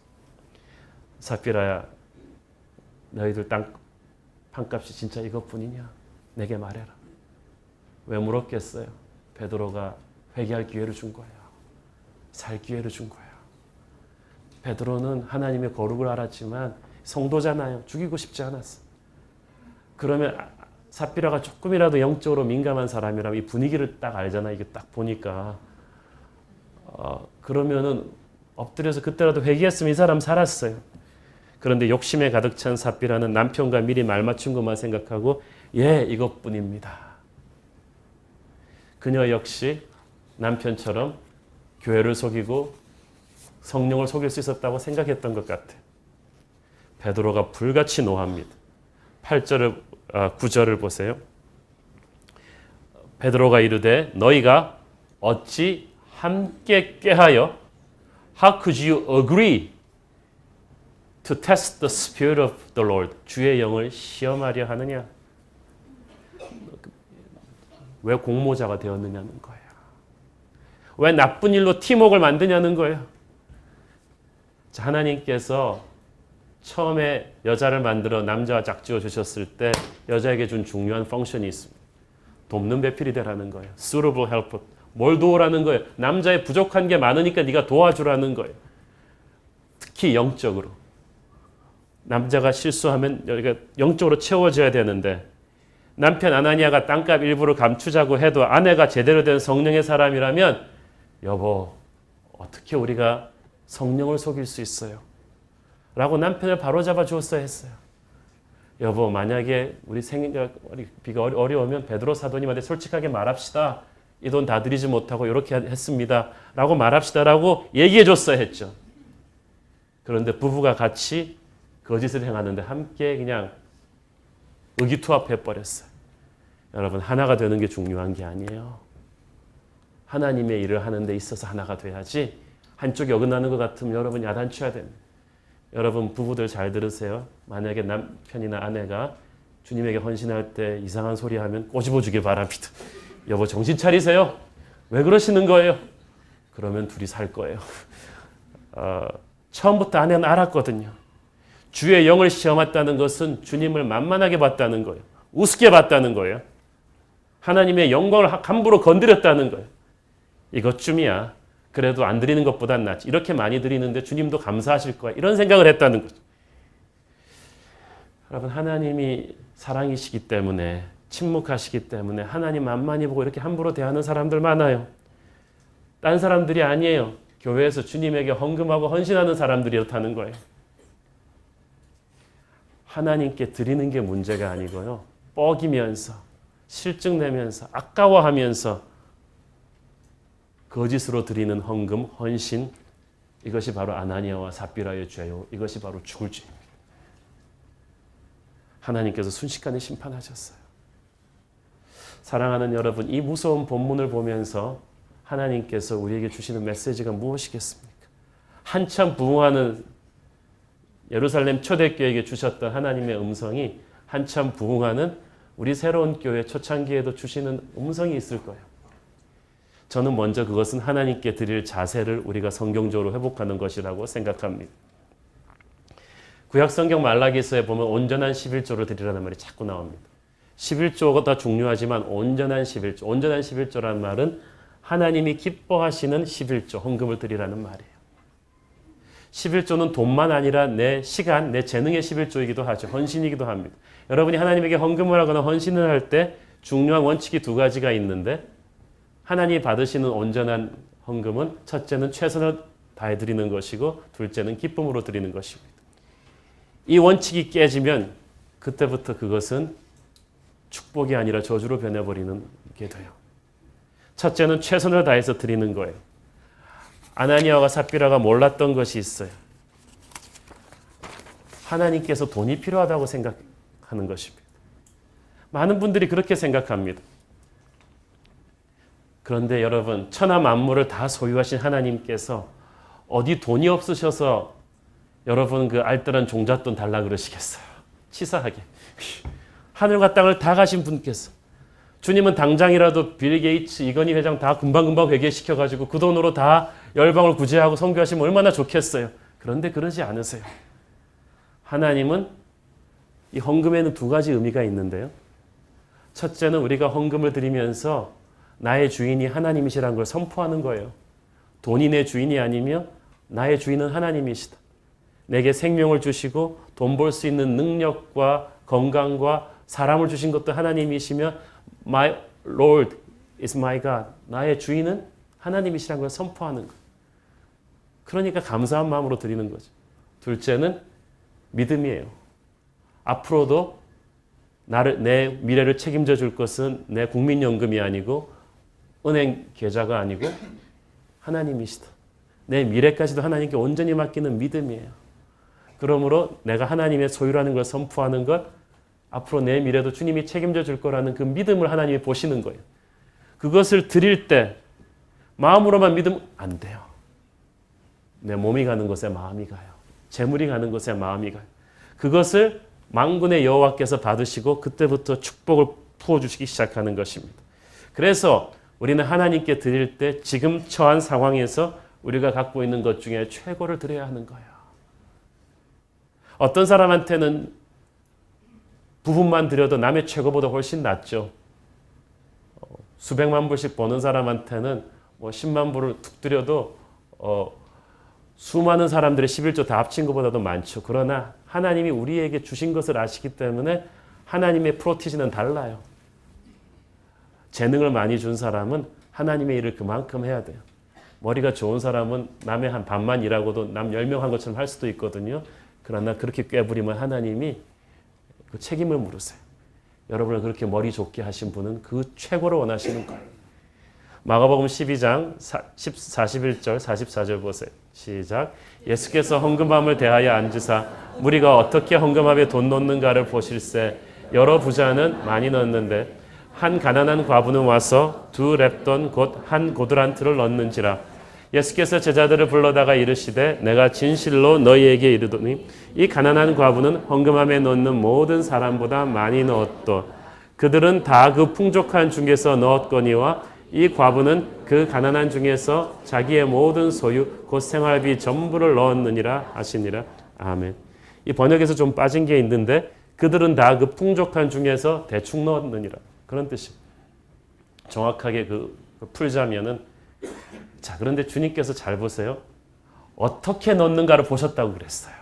삽비라야, 너희들 땅 판값이 진짜 이것뿐이냐? 내게 말해라. 왜 물었겠어요? 베드로가 회개할 기회를 준 거야. 살 기회를 준 거야. 베드로는 하나님의 거룩을 알았지만 성도잖아요. 죽이고 싶지 않았어. 그러면 삽비라가 조금이라도 영적으로 민감한 사람이라면 이 분위기를 딱 알잖아. 이게 딱 보니까. 그러면은 엎드려서 그때라도 회개했으면 이 사람 살았어요. 그런데 욕심에 가득 찬 삽비라는 남편과 미리 말 맞춘 것만 생각하고 예, 이것뿐입니다. 그녀 역시 남편처럼 교회를 속이고 성령을 속일 수 있었다고 생각했던 것 같아요. 베드로가 불같이 노합니다. 9절을 보세요. 베드로가 이르되 너희가 어찌 함께 꾀하여 How could you agree to test the spirit of the Lord? 주의 영을 시험하려 하느냐? 왜 공모자가 되었느냐는 거예요. 왜 나쁜 일로 팀웍을 만드냐는 거예요. 자, 하나님께서 처음에 여자를 만들어 남자와 짝지어 주셨을 때 여자에게 준 중요한 펑션이 있습니다. 돕는 배필이 되라는 거예요. suitable helper. 뭘 도우라는 거예요? 남자의 부족한 게 많으니까 네가 도와주라는 거예요. 특히 영적으로. 남자가 실수하면 여기가 영적으로 채워져야 되는데 남편 아나니아가 땅값 일부를 감추자고 해도 아내가 제대로 된 성령의 사람이라면 여보, 어떻게 우리가 성령을 속일 수 있어요? 라고 남편을 바로잡아 주었어야 했어요. 여보, 만약에 우리 생비가 어려우면 베드로 사도님한테 솔직하게 말합시다. 이 돈 다 드리지 못하고 이렇게 했습니다. 라고 말합시다. 라고 얘기해 줬어야 했죠. 그런데 부부가 같이 거짓을 행하는데 함께 그냥 의기투합해 버렸어요. 여러분, 하나가 되는 게 중요한 게 아니에요. 하나님의 일을 하는 데 있어서 하나가 돼야지 한쪽이 어긋나는 것 같으면 여러분 야단쳐야 됩니다. 여러분 부부들 잘 들으세요. 만약에 남편이나 아내가 주님에게 헌신할 때 이상한 소리 하면 꼬집어 주길 바랍니다. 여보 정신 차리세요. 왜 그러시는 거예요? 그러면 둘이 살 거예요. 처음부터 아내는 알았거든요. 주의 영을 시험했다는 것은 주님을 만만하게 봤다는 거예요. 우습게 봤다는 거예요. 하나님의 영광을 함부로 건드렸다는 거예요. 이것쯤이야. 그래도 안 드리는 것보단 낫지. 이렇게 많이 드리는데 주님도 감사하실 거야. 이런 생각을 했다는 거죠. 여러분, 하나님이 사랑이시기 때문에, 침묵하시기 때문에 하나님 만만히 보고 이렇게 함부로 대하는 사람들 많아요. 딴 사람들이 아니에요. 교회에서 주님에게 헌금하고 헌신하는 사람들이 이렇다는 거예요. 하나님께 드리는 게 문제가 아니고요. 뻐기면서, 실증내면서, 아까워하면서 거짓으로 드리는 헌금, 헌신, 이것이 바로 아나니아와 삽비라의 죄요. 이것이 바로 죽을 죄입니다. 하나님께서 순식간에 심판하셨어요. 사랑하는 여러분, 이 무서운 본문을 보면서 하나님께서 우리에게 주시는 메시지가 무엇이겠습니까? 한참 부흥하는 예루살렘 초대교회에게 주셨던 하나님의 음성이 한참 부흥하는 우리 새로운 교회 초창기에도 주시는 음성이 있을 거예요. 저는 먼저 그것은 하나님께 드릴 자세를 우리가 성경적으로 회복하는 것이라고 생각합니다. 구약성경 말라기서에 보면 온전한 11조를 드리라는 말이 자꾸 나옵니다. 11조가 중요하지만 온전한 11조. 온전한 11조라는 말은 하나님이 기뻐하시는 11조, 헌금을 드리라는 말이에요. 11조는 돈만 아니라 내 시간, 내 재능의 11조이기도 하죠. 헌신이기도 합니다. 여러분이 하나님에게 헌금을 하거나 헌신을 할 때 중요한 원칙이 2가지가 있는데 하나님이 받으시는 온전한 헌금은 첫째는 최선을 다해 드리는 것이고 둘째는 기쁨으로 드리는 것입니다. 이 원칙이 깨지면 그때부터 그것은 축복이 아니라 저주로 변해버리는 게 돼요. 첫째는 최선을 다해서 드리는 거예요. 아나니아와 삽비라가 몰랐던 것이 있어요. 하나님께서 돈이 필요하다고 생각하는 것입니다. 많은 분들이 그렇게 생각합니다. 그런데 여러분, 천하 만물을 다 소유하신 하나님께서 어디 돈이 없으셔서 여러분 그 알뜰한 종잣돈 달라 그러시겠어요? 치사하게. 하늘과 땅을 다 가신 분께서 주님은 당장이라도 빌 게이츠, 이건희 회장 다 금방금방 회개시켜가지고 그 돈으로 다 열방을 구제하고 선교하시면 얼마나 좋겠어요. 그런데 그러지 않으세요. 하나님은 이 헌금에는 두 가지 의미가 있는데요. 첫째는 우리가 헌금을 드리면서 나의 주인이 하나님이시라는 걸 선포하는 거예요. 돈이 내 주인이 아니며 나의 주인은 하나님이시다. 내게 생명을 주시고 돈 벌 수 있는 능력과 건강과 사람을 주신 것도 하나님이시며 My Lord is my God. 나의 주인은 하나님이시라는 걸 선포하는 거예요. 그러니까 감사한 마음으로 드리는 거죠. 둘째는 믿음이에요. 앞으로도 내 미래를 책임져 줄 것은 내 국민연금이 아니고 은행 계좌가 아니고 하나님이시다. 내 미래까지도 하나님께 온전히 맡기는 믿음이에요. 그러므로 내가 하나님의 소유라는 걸 선포하는 것, 앞으로 내 미래도 주님이 책임져 줄 거라는 그 믿음을 하나님이 보시는 거예요. 그것을 드릴 때 마음으로만 믿으면 안 돼요. 내 몸이 가는 곳에 마음이 가요. 재물이 가는 곳에 마음이 가요. 그것을 만군의 여호와께서 받으시고 그때부터 축복을 부어주시기 시작하는 것입니다. 그래서 우리는 하나님께 드릴 때 지금 처한 상황에서 우리가 갖고 있는 것 중에 최고를 드려야 하는 거예요. 어떤 사람한테는 부분만 드려도 남의 최고보다 훨씬 낫죠. 수백만 불씩 버는 사람한테는 10만 불을 툭 드려도 수많은 사람들의 11조 다 합친 것보다도 많죠. 그러나 하나님이 우리에게 주신 것을 아시기 때문에 하나님의 프로티지는 달라요. 재능을 많이 준 사람은 하나님의 일을 그만큼 해야 돼요. 머리가 좋은 사람은 남의 한 반만 일하고도 남 10명 한 것처럼 할 수도 있거든요. 그러나 그렇게 꾀부리면 하나님이 그 책임을 물으세요. 여러분을 그렇게 머리 좋게 하신 분은 그 최고를 원하시는 거예요. 마가복음 12장 41절 44절 보세요. 시작. 예수께서 헌금함을 대하여 앉으사 무리가 어떻게 헌금함에 돈 넣는가를 보실세 여러 부자는 많이 넣었는데 한 가난한 과부는 와서 2렙돈 곧 한 고드란트를 넣는지라. 예수께서 제자들을 불러다가 이르시되 내가 진실로 너희에게 이르노니 이 가난한 과부는 헌금함에 넣는 모든 사람보다 많이 넣었도 그들은 다 그 풍족한 중에서 넣었거니와 이 과부는 그 가난한 중에서 자기의 모든 소유 곧 생활비 전부를 넣었느니라 하시니라. 아멘. 이 번역에서 좀 빠진 게 있는데 그들은 다 그 풍족한 중에서 대충 넣었느니라. 그런 뜻이. 정확하게 풀자면은 자, 그런데 주님께서 잘 보세요. 어떻게 넣는가를 보셨다고 그랬어요.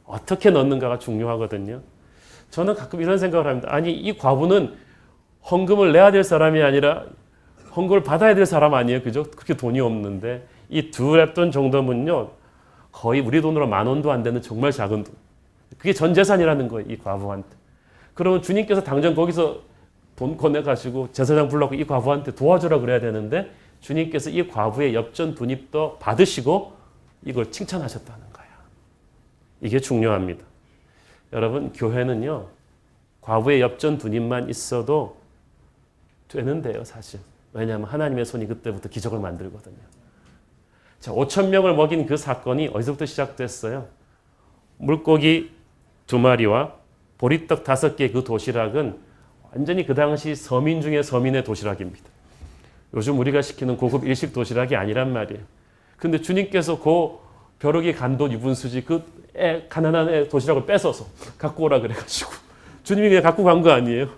어떻게 넣는가가 중요하거든요. 저는 가끔 이런 생각을 합니다. 아니, 이 과부는 헌금을 내야 될 사람이 아니라 헌금을 받아야 될 사람 아니에요. 그죠? 그렇게 돈이 없는데 이 2렙돈 정도면요. 거의 우리 돈으로 10,000원도 안 되는 정말 작은 돈. 그게 전 재산이라는 거예요. 이 과부한테. 그러면 주님께서 당장 거기서 돈 꺼내가지고 제사장 불러고 이 과부한테 도와주라 그래야 되는데 주님께서 이 과부의 엽전 분입도 받으시고 이걸 칭찬하셨다는 거예요. 이게 중요합니다. 여러분, 교회는요. 과부의 엽전 분입만 있어도 되는데요, 사실. 왜냐하면 하나님의 손이 그때부터 기적을 만들거든요. 자, 5,000명을 먹인 그 사건이 어디서부터 시작됐어요? 물고기 2마리와 보리떡 5개 그 도시락은 완전히 그 당시 서민 중에 서민의 도시락입니다. 요즘 우리가 시키는 고급 일식 도시락이 아니란 말이에요. 근데 주님께서 그 벼룩이 간도 유분수지 가난한 애 도시락을 뺏어서 갖고 오라 그래가지고 주님이 그냥 갖고 간 거 아니에요.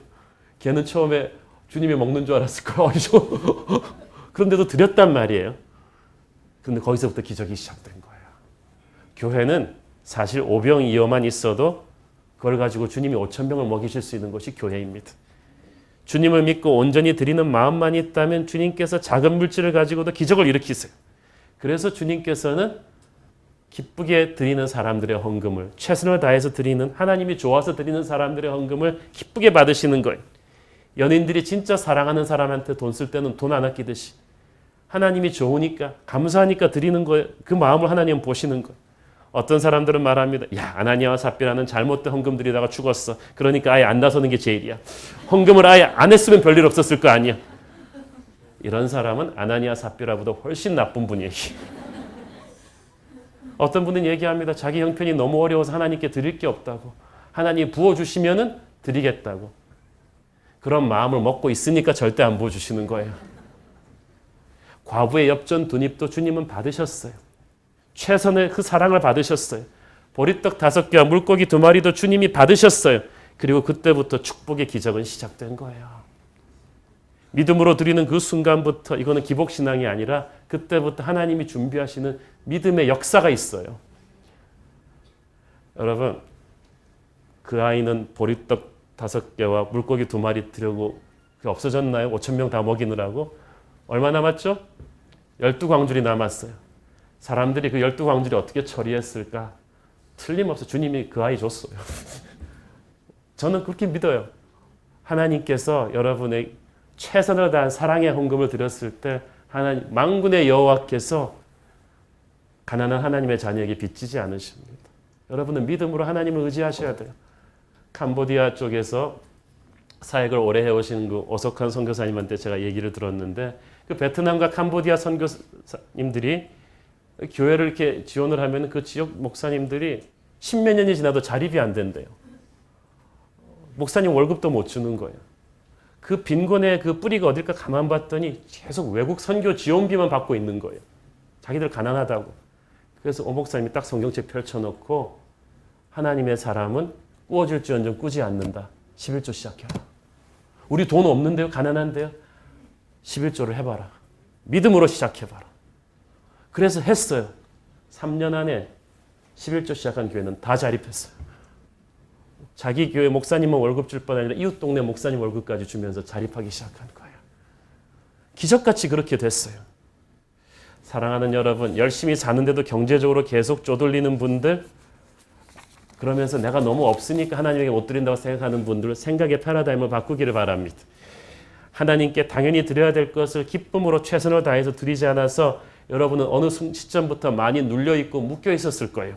걔는 처음에 주님이 먹는 줄 알았을 거예요. 그런데도 드렸단 말이에요. 근데 거기서부터 기적이 시작된 거예요. 교회는 사실 5병2어만 있어도 그걸 가지고 주님이 5,000병을 먹이실 수 있는 것이 교회입니다. 주님을 믿고 온전히 드리는 마음만 있다면 주님께서 작은 물질을 가지고도 기적을 일으키세요. 그래서 주님께서는 기쁘게 드리는 사람들의 헌금을 최선을 다해서 드리는 하나님이 좋아서 드리는 사람들의 헌금을 기쁘게 받으시는 거예요. 연인들이 진짜 사랑하는 사람한테 돈 쓸 때는 돈 안 아끼듯이 하나님이 좋으니까 감사하니까 드리는 거예요. 그 마음을 하나님은 보시는 거예요. 어떤 사람들은 말합니다. 야, 아나니아와 삽비라는 잘못된 헌금 드리다가 죽었어. 그러니까 아예 안 나서는 게 제일이야. 헌금을 아예 안 했으면 별일 없었을 거 아니야. 이런 사람은 아나니아 삽비라보다 훨씬 나쁜 분이에요. 어떤 분은 얘기합니다. 자기 형편이 너무 어려워서 하나님께 드릴 게 없다고. 하나님이 부어주시면은 드리겠다고. 그런 마음을 먹고 있으니까 절대 안 부어주시는 거예요. 과부의 엽전 두 입도 주님은 받으셨어요. 최선의 그 사랑을 받으셨어요. 보리떡 5개와 물고기 2마리도 주님이 받으셨어요. 그리고 그때부터 축복의 기적은 시작된 거예요. 믿음으로 드리는 그 순간부터 이거는 기복신앙이 아니라 그때부터 하나님이 준비하시는 믿음의 역사가 있어요. 여러분, 그 아이는 보리떡 5개와 물고기 2마리 드려고 없어졌나요? 5,000명 다 먹이느라고? 얼마 남았죠? 12광줄이 남았어요. 사람들이 그 12광줄이 어떻게 처리했을까? 틀림없이 주님이 그 아이 줬어요. 저는 그렇게 믿어요. 하나님께서 여러분의 최선을 다한 사랑의 헌금을 드렸을 때 하나님 만군의 여호와께서 가난한 하나님의 자녀에게 빚지지 않으십니다. 여러분은 믿음으로 하나님을 의지하셔야 돼요. 캄보디아 쪽에서 사역을 오래 해오신 그 오석한 선교사님한테 제가 얘기를 들었는데 그 베트남과 캄보디아 선교사님들이 교회를 이렇게 지원을 하면 그 지역 목사님들이 10몇 년이 지나도 자립이 안 된대요. 목사님 월급도 못 주는 거예요. 그 빈곤의 그 뿌리가 어딜까 가만 봤더니 계속 외국 선교 지원비만 받고 있는 거예요. 자기들 가난하다고. 그래서 오 목사님이 딱 성경책 펼쳐놓고 하나님의 사람은 꾸어질지언정 꾸지 않는다. 11조 시작해라. 우리 돈 없는데요? 가난한데요? 11조를 해봐라. 믿음으로 시작해봐라. 그래서 했어요. 3년 안에 11조 시작한 교회는 다 자립했어요. 자기 교회 목사님만 월급 줄 뿐 아니라 이웃 동네 목사님 월급까지 주면서 자립하기 시작한 거예요. 기적같이 그렇게 됐어요. 사랑하는 여러분, 열심히 사는데도 경제적으로 계속 쪼들리는 분들, 그러면서 내가 너무 없으니까 하나님에게 못 드린다고 생각하는 분들 생각의 패러다임을 바꾸기를 바랍니다. 하나님께 당연히 드려야 될 것을 기쁨으로 최선을 다해서 드리지 않아서 여러분은 어느 시점부터 많이 눌려있고 묶여 있었을 거예요.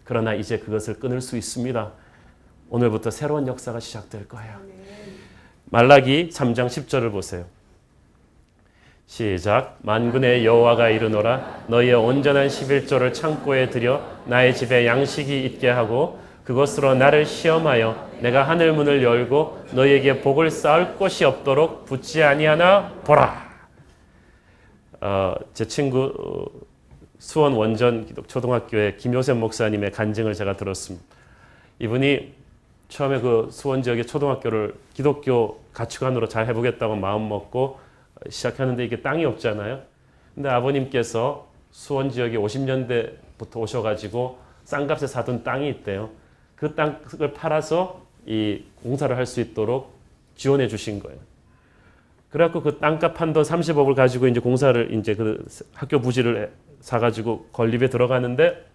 그러나 이제 그것을 끊을 수 있습니다. 오늘부터 새로운 역사가 시작될 거예요. 말라기 3장 10절을 보세요. 시작. 만군의 여호와가 이르노라 너희의 온전한 11조를 창고에 들여 나의 집에 양식이 있게 하고 그것으로 나를 시험하여 내가 하늘 문을 열고 너희에게 복을 쌓을 곳이 없도록 붙지 아니하나 보라. 제 친구 수원 원전 초등학교의 김효셉 목사님의 간증을 제가 들었습니다. 이분이 처음에 그 수원 지역의 초등학교를 기독교 가치관으로 잘 해보겠다고 마음 먹고 시작하는데 이게 땅이 없잖아요. 근데 아버님께서 수원 지역에 50년대부터 오셔가지고 싼값에 사둔 땅이 있대요. 그 땅을 팔아서 이 공사를 할 수 있도록 지원해 주신 거예요. 그래갖고 그 땅값 한 돈 30억을 가지고 이제 공사를 이제 그 학교 부지를 사가지고 건립에 들어가는데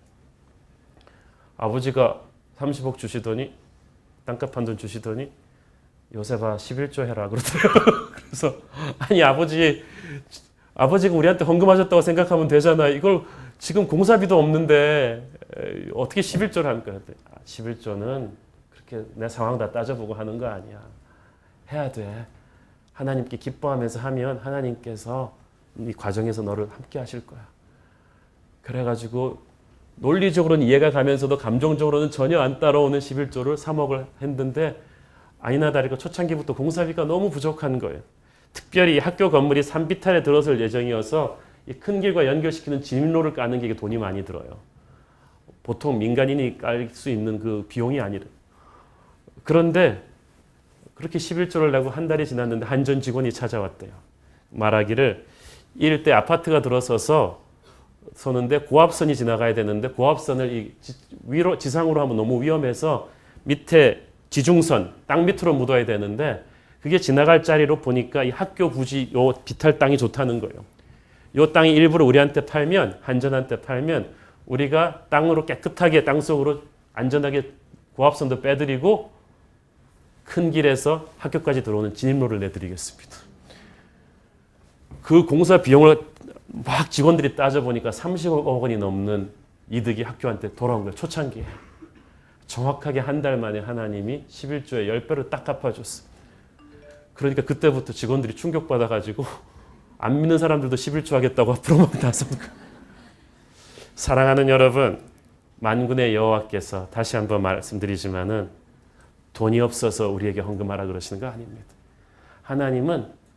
아버지가 30억 주시더니 땅값 한 돈 주시더니 요셉아 11조 해라 그러더라고요. 그래서 아니 아버지가 우리한테 헌금하셨다고 생각하면 되잖아. 이걸 지금 공사비도 없는데 어떻게 11조를 합니까? 11조는 그렇게 내 상황 다 따져보고 하는 거 아니야. 해야 돼. 하나님께 기뻐하면서 하면 하나님께서 이 과정에서 너를 함께 하실 거야. 그래가지고 논리적으로는 이해가 가면서도 감정적으로는 전혀 안 따라오는 11조를 3억을 했는데 아니나 다를까 초창기부터 공사비가 너무 부족한 거예요. 특별히 학교 건물이 산비탈에 들어설 예정이어서 이 큰 길과 연결시키는 진로를 까는 게 돈이 많이 들어요. 보통 민간인이 깔 수 있는 그 비용이 아니래. 그런데 그렇게 11조를 내고 한 달이 지났는데 한 전 직원이 찾아왔대요. 말하기를 이 일대 아파트가 들어서서 서는데 고압선이 지나가야 되는데 고압선을 이 위로 지상으로 하면 너무 위험해서 밑에 지중선 땅 밑으로 묻어야 되는데 그게 지나갈 자리로 보니까 이 학교 부지 요 비탈 땅이 좋다는 거예요. 요 땅이 일부러 우리한테 팔면 한전한테 팔면 우리가 땅으로 깨끗하게 땅속으로 안전하게 고압선도 빼드리고 큰 길에서 학교까지 들어오는 진입로를 내드리겠습니다. 그 공사 비용을 막 직원들이 따져보니까 30억 원이 넘는 이득이 학교한테 돌아온 거예요. 초창기에. 정확하게 한 달 만에 하나님이 11조의 10배를 딱 갚아줬어요. 그러니까 그때부터 직원들이 충격받아가지고 안 믿는 사람들도 11조 하겠다고 앞으로 막 나선 거예요. 사랑하는 여러분, 만군의 여호와께서 다시 한번 말씀드리지만은 돈이 없어서 우리에게 헌금하라 그러시는 거 아닙니다.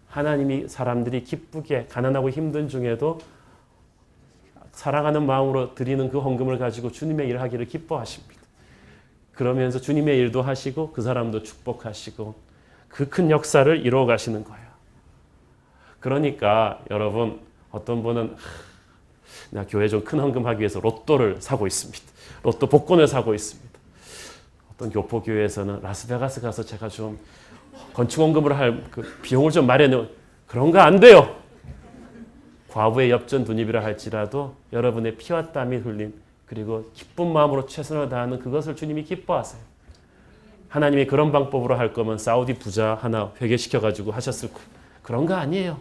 하나님이 사람들이 기쁘게 가난하고 힘든 중에도 사랑하는 마음으로 드리는 그 헌금을 가지고 주님의 일을 하기를 기뻐하십니다. 그러면서 주님의 일도 하시고 그 사람도 축복하시고 그 큰 역사를 이루어 가시는 거예요. 그러니까 여러분, 어떤 분은 나 교회 좀 큰 헌금하기 위해서 로또를 사고 있습니다. 로또 복권을 사고 있습니다. 어떤 교포교회에서는 라스베가스 가서 제가 좀 건축헌금을 할 그 비용을 좀 마련해. 그런 거 안 돼요. 과부의 엽전 두입이라 할지라도 여러분의 피와 땀이 흘린 그리고 기쁜 마음으로 최선을 다하는 그것을 주님이 기뻐하세요. 하나님이 그런 방법으로 할 거면 사우디 부자 하나 회개시켜가지고 하셨을 거예요. 그런 거 아니에요.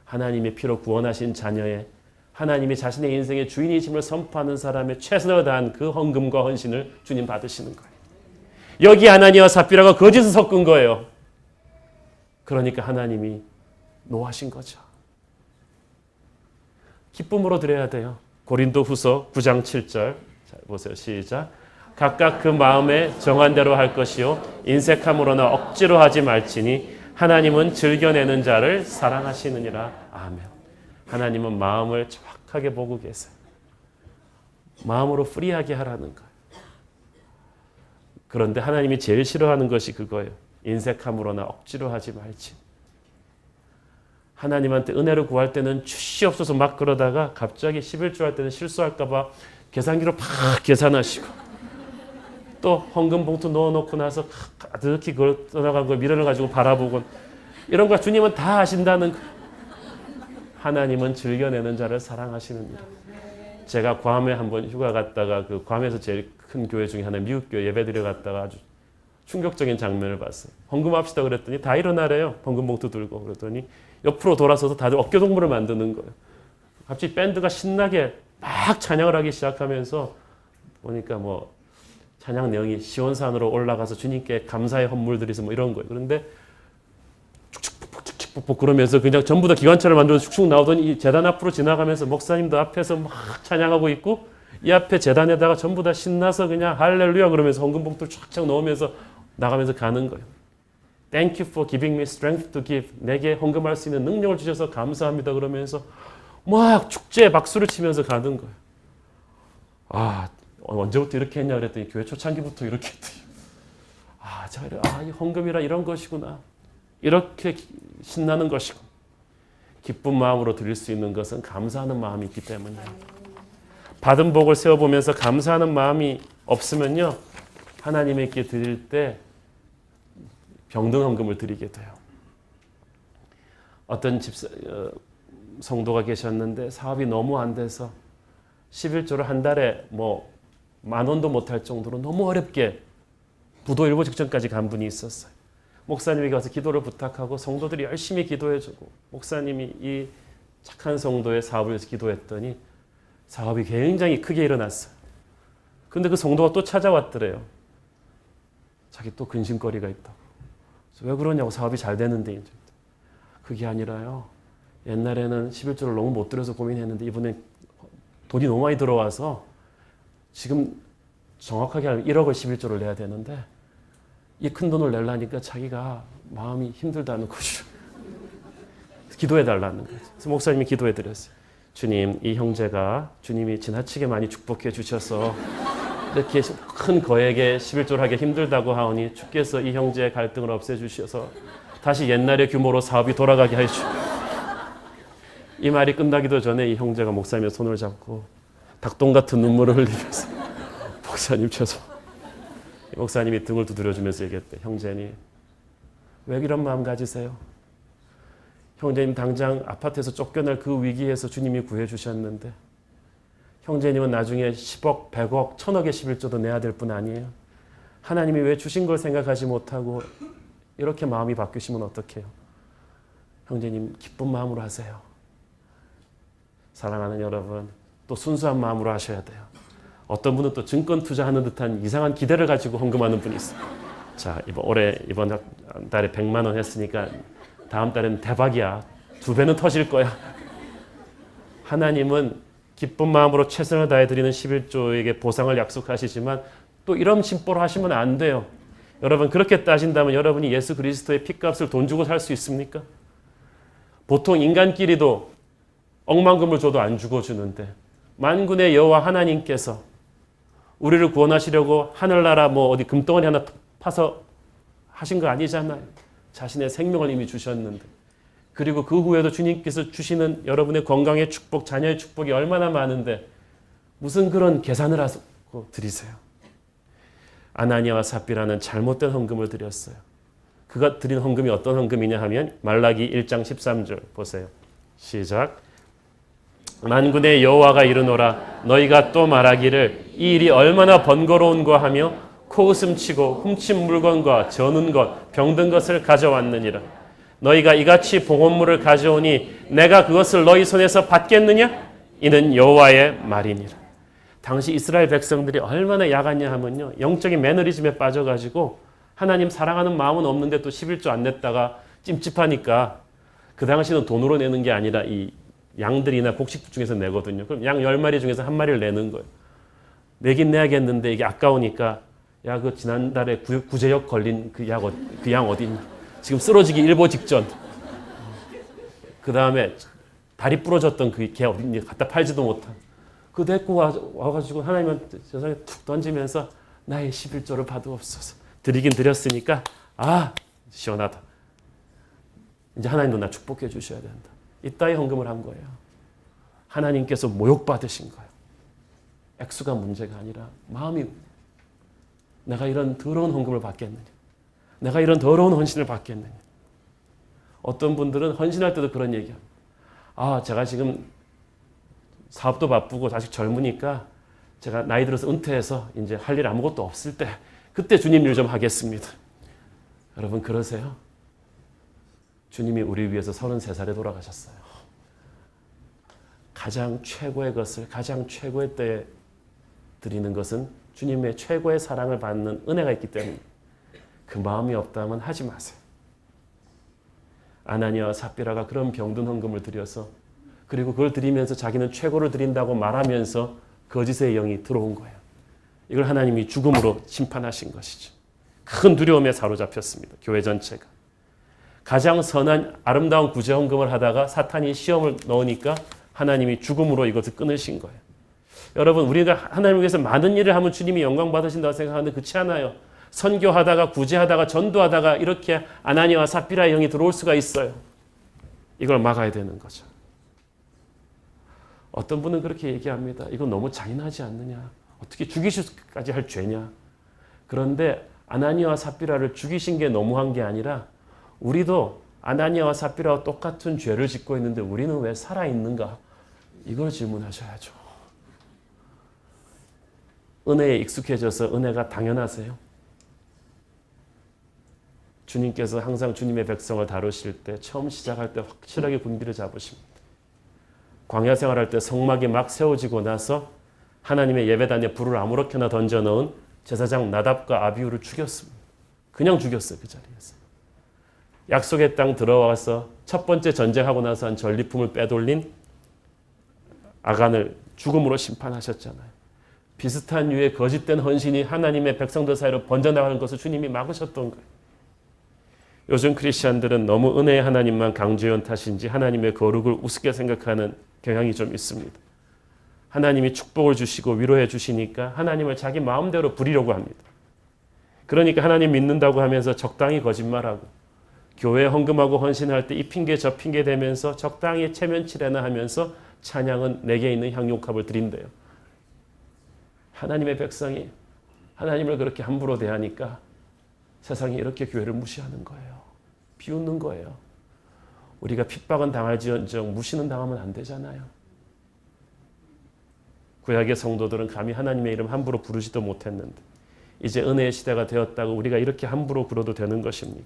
하나님의 피로 구원하신 자녀의 하나님이 자신의 인생의 주인이심을 선포하는 사람의 최선을 다한 그 헌금과 헌신을 주님 받으시는 거예요. 여기 아나니와 삽비라가 거짓을 섞은 거예요. 그러니까 하나님이 노하신 거죠. 기쁨으로 드려야 돼요. 고린도후서 9장 7절. 자, 보세요. 시작. 각각 그 마음에 정한 대로 할 것이요 인색함으로나 억지로 하지 말지니 하나님은 즐겨내는 자를 사랑하시느니라. 아멘. 하나님은 마음을 정확하게 보고 계세요. 마음으로 프리하게 하라는 거예요. 그런데 하나님이 제일 싫어하는 것이 그거예요. 인색함으로나 억지로 하지 말지. 하나님한테 은혜를 구할 때는 추시 없어서 막 그러다가 갑자기 11조 할 때는 실수할까 봐 계산기로 팍 계산하시고 또 헌금 봉투 넣어놓고 나서 가득히 그걸 떠나간 걸 미련을 가지고 바라보고 이런 거 주님은 다 아신다는 거예요. 하나님은 즐겨내는 자를 사랑하시느니라. 제가 괌에 한번 휴가 갔다가 그 괌에서 제일 큰 교회 중에 하나 미국 교회 예배드려 갔다가 아주 충격적인 장면을 봤어요. 헌금합시다 그랬더니 다 일어나래요. 헌금 봉투 들고. 그랬더니 옆으로 돌아서서 다들 어깨 동무를 만드는 거예요. 갑자기 밴드가 신나게 막 찬양을 하기 시작하면서 보니까 뭐 찬양 내용이 시온산으로 올라가서 주님께 감사의 헌물 드리서 뭐 이런 거예요. 그런데 축축 그러면서 그냥 전부 다 기관차를 만들어서 축축 나오더니 이 제단 앞으로 지나가면서 목사님도 앞에서 막 찬양하고 있고 이 앞에 제단에다가 전부 다 신나서 그냥 할렐루야 그러면서 헌금 봉투를 쫙쫙 넣으면서 나가면서 가는 거예요. Thank you for giving me strength to give. 내게 헌금할 수 있는 능력을 주셔서 감사합니다. 그러면서 막 축제에 박수를 치면서 가는 거예요. 아, 언제부터 이렇게 했냐 그랬더니 교회 초창기부터 이렇게 했더니 이 헌금이라 이런 것이구나. 이렇게 신나는 것이고 기쁜 마음으로 드릴 수 있는 것은 감사하는 마음이 있기 때문이에요. 받은 복을 세어보면서 감사하는 마음이 없으면요. 하나님께 드릴 때 병든 헌금을 드리게 돼요. 어떤 성도가 계셨는데 사업이 너무 안 돼서 11조를 한 달에 뭐 10,000원도 못할 정도로 너무 어렵게 부도 일보 직전까지 간 분이 있었어요. 목사님이 가서 기도를 부탁하고 성도들이 열심히 기도해주고 목사님이 이 착한 성도의 사업을 위해서 기도했더니 사업이 굉장히 크게 일어났어요. 근데 그 성도가 또 찾아왔더래요. 자기 또 근심거리가 있다고. 왜 그러냐고. 사업이 잘 되는데 이제. 그게 아니라요. 옛날에는 11조를 너무 못 들여서 고민했는데 이번에 돈이 너무 많이 들어와서 지금 정확하게 하면 1억을 11조를 내야 되는데 이 큰 돈을 내려니까 자기가 마음이 힘들다는 거죠. 기도해달라는 거죠. 그래서 목사님이 기도해드렸어요. 주님, 이 형제가 주님이 지나치게 많이 축복해 주셔서 이렇게 큰 거액에 11조를 하기 힘들다고 하오니 주께서 이 형제의 갈등을 없애주셔서 다시 옛날의 규모로 사업이 돌아가게 해주시고 이 말이 끝나기도 전에 이 형제가 목사님의 손을 잡고 닭똥 같은 눈물을 흘리면서 목사님 죄송. 목사님이 등을 두드려주면서 얘기했대. 형제님 왜 이런 마음 가지세요? 형제님 당장 아파트에서 쫓겨날 그 위기에서 주님이 구해주셨는데 형제님은 나중에 10억, 100억, 1000억의 11조도 내야 될 뿐 아니에요. 하나님이 왜 주신 걸 생각하지 못하고 이렇게 마음이 바뀌시면 어떡해요? 형제님, 기쁜 마음으로 하세요. 사랑하는 여러분, 또 순수한 마음으로 하셔야 돼요. 어떤 분은 또 증권 투자하는 듯한 이상한 기대를 가지고 헌금하는 분이 있어요. 자, 이번 달에 100만 원 했으니까 다음 달에는 대박이야. 2배는 터질 거야. 하나님은 기쁜 마음으로 최선을 다해 드리는 11조에게 보상을 약속하시지만 또 이런 심보로 하시면 안 돼요. 여러분, 그렇게 따진다면 여러분이 예수 그리스도의 핏값을 돈 주고 살 수 있습니까? 보통 인간끼리도 억만금을 줘도 안 죽어주는데 만군의 여호와 하나님께서 우리를 구원하시려고 하늘나라 어디 금덩어리 하나 파서 하신 거 아니잖아요. 자신의 생명을 이미 주셨는데, 그리고 그 후에도 주님께서 주시는 여러분의 건강의 축복, 자녀의 축복이 얼마나 많은데 무슨 그런 계산을 하고 드리세요. 아나니아와 삽비라는 잘못된 헌금을 드렸어요. 그가 드린 헌금이 어떤 헌금이냐 하면 말라기 1장 13절 보세요. 시작. 만군의 여호와가 이르노라 너희가 또 말하기를 이 일이 얼마나 번거로운가 하며 코웃음치고 훔친 물건과 저는 것 병든 것을 가져왔느니라. 너희가 이같이 봉헌물을 가져오니 내가 그것을 너희 손에서 받겠느냐? 이는 여호와의 말이니라. 당시 이스라엘 백성들이 얼마나 야갔냐 하면요, 영적인 매너리즘에 빠져가지고 하나님 사랑하는 마음은 없는데 또 11조 안 냈다가 찜찜하니까 그 당시는 돈으로 내는 게 아니라 이 양들이나 복식 중에서 내거든요. 그럼 양 10마리 중에서 1마리를 내는 거예요. 내긴 내야겠는데 이게 아까우니까 야, 그 지난달에 구제역 걸린 그 양 어디 있니? 지금 쓰러지기 일보 직전. 그 다음에 다리 부러졌던 그 개 어디 있니? 갖다 팔지도 못한. 그 데리고 와가지고 하나님한테 세상에 툭 던지면서 나의 11조를 받으옵소서. 드리긴 드렸으니까 시원하다. 이제 하나님도 나 축복해 주셔야 된다. 이따위 헌금을 한 거예요. 하나님께서 모욕받으신 거예요. 액수가 문제가 아니라 마음이, 내가 이런 더러운 헌금을 받겠느냐? 내가 이런 더러운 헌신을 받겠느냐? 어떤 분들은 헌신할 때도 그런 얘기합니다. 제가 지금 사업도 바쁘고 아직 젊으니까 제가 나이 들어서 은퇴해서 이제 할 일 아무것도 없을 때 그때 주님 일 좀 하겠습니다. 여러분, 그러세요? 주님이 우리 위해서 33살에 돌아가셨어요. 가장 최고의 것을 가장 최고의 때에 드리는 것은 주님의 최고의 사랑을 받는 은혜가 있기 때문에 그 마음이 없다면 하지 마세요. 아나니아와 삽비라가 그런 병든 헌금을 드려서, 그리고 그걸 드리면서 자기는 최고를 드린다고 말하면서 거짓의 영이 들어온 거예요. 이걸 하나님이 죽음으로 심판하신 것이죠. 큰 두려움에 사로잡혔습니다. 교회 전체가. 가장 선한 아름다운 구제 헌금을 하다가 사탄이 시험을 넣으니까 하나님이 죽음으로 이것을 끊으신 거예요. 여러분, 우리가 하나님을 위해서 많은 일을 하면 주님이 영광 받으신다고 생각하는데 그렇지 않아요. 선교하다가 구제하다가 전도하다가 이렇게 아나니아와 삽비라의 영이 들어올 수가 있어요. 이걸 막아야 되는 거죠. 어떤 분은 그렇게 얘기합니다. 이건 너무 잔인하지 않느냐? 어떻게 죽이실까지 할 죄냐? 그런데 아나니아와 삽비라를 죽이신 게 너무한 게 아니라 우리도 아나니아와 삽비라와 똑같은 죄를 짓고 있는데 우리는 왜 살아있는가? 이걸 질문하셔야죠. 은혜에 익숙해져서 은혜가 당연하세요? 주님께서 항상 주님의 백성을 다루실 때 처음 시작할 때 확실하게 분기를 잡으십니다. 광야 생활할 때 성막이 막 세워지고 나서 하나님의 예배단에 불을 아무렇게나 던져넣은 제사장 나답과 아비후를 죽였습니다. 그냥 죽였어요. 그 자리에서. 약속의 땅 들어와서 첫 번째 전쟁하고 나서 한 전리품을 빼돌린 아간을 죽음으로 심판하셨잖아요. 비슷한 유의 거짓된 헌신이 하나님의 백성들 사이로 번져나가는 것을 주님이 막으셨던 거예요. 요즘 크리스찬들은 너무 은혜의 하나님만 강조해온 탓인지 하나님의 거룩을 우습게 생각하는 경향이 좀 있습니다. 하나님이 축복을 주시고 위로해 주시니까 하나님을 자기 마음대로 부리려고 합니다. 그러니까 하나님 믿는다고 하면서 적당히 거짓말하고 교회 헌금하고 헌신할 때 이 핑계 저 핑계 대면서 적당히 체면치레나 하면서 찬양은 내게 있는 향유값을 드린대요. 하나님의 백성이 하나님을 그렇게 함부로 대하니까 세상이 이렇게 교회를 무시하는 거예요. 비웃는 거예요. 우리가 핍박은 당할지언정 무시는 당하면 안 되잖아요. 구약의 성도들은 감히 하나님의 이름 함부로 부르지도 못했는데 이제 은혜의 시대가 되었다고 우리가 이렇게 함부로 굴어도 되는 것입니까?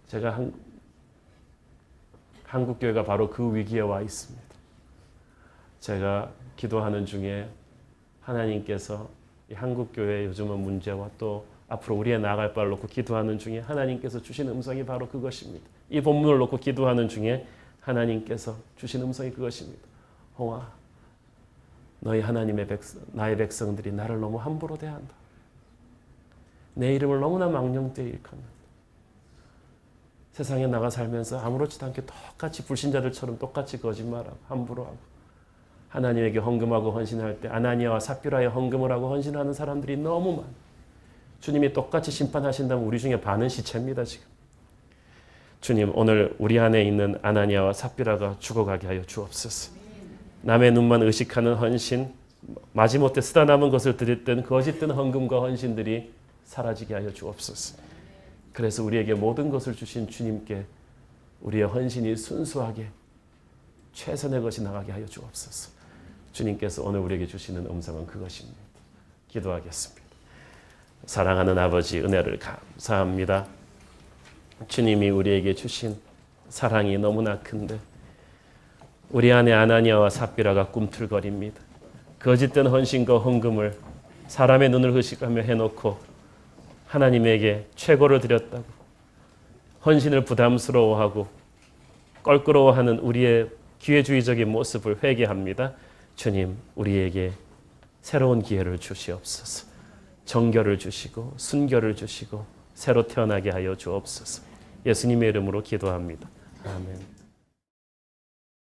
제가 한국교회가 바로 그 위기에 와 있습니다. 제가 기도하는 중에 하나님께서 이 한국교회의 요즘의 문제와 또 앞으로 우리의 나아갈 바를 놓고 기도하는 중에 하나님께서 주신 음성이 바로 그것입니다. 이 본문을 놓고 기도하는 중에 하나님께서 주신 음성이 그것입니다. 홍아, 너희 하나님의 나의 백성들이 나를 너무 함부로 대한다. 내 이름을 너무나 망령되이 일컫는다. 세상에 나가 살면서 아무렇지도 않게 똑같이 불신자들처럼 똑같이 거짓말하고 함부로 하고 하나님에게 헌금하고 헌신할 때 아나니아와 삽비라의 헌금을 하고 헌신하는 사람들이 너무 많아요. 주님이 똑같이 심판하신다면 우리 중에 반은 시체입니다. 지금. 주님, 오늘 우리 안에 있는 아나니아와 삽비라가 죽어가게 하여 주옵소서. 남의 눈만 의식하는 헌신, 마지못해 쓰다 남은 것을 드렸던 거짓된 헌금과 헌신들이 사라지게 하여 주옵소서. 그래서 우리에게 모든 것을 주신 주님께 우리의 헌신이 순수하게 최선의 것이 나가게 하여 주옵소서. 주님께서 오늘 우리에게 주시는 음성은 그것입니다. 기도하겠습니다. 사랑하는 아버지, 은혜를 감사합니다. 주님이 우리에게 주신 사랑이 너무나 큰데 우리 안에 아나니아와 삽비라가 꿈틀거립니다. 거짓된 헌신과 헌금을 사람의 눈을 의식하며 해놓고 하나님에게 최고를 드렸다고 헌신을 부담스러워하고 껄끄러워하는 우리의 기회주의적인 모습을 회개합니다. 주님, 우리에게 새로운 기회를 주시옵소서. 정결을 주시고 순결을 주시고 새로 태어나게 하여 주옵소서. 예수님의 이름으로 기도합니다. 아멘.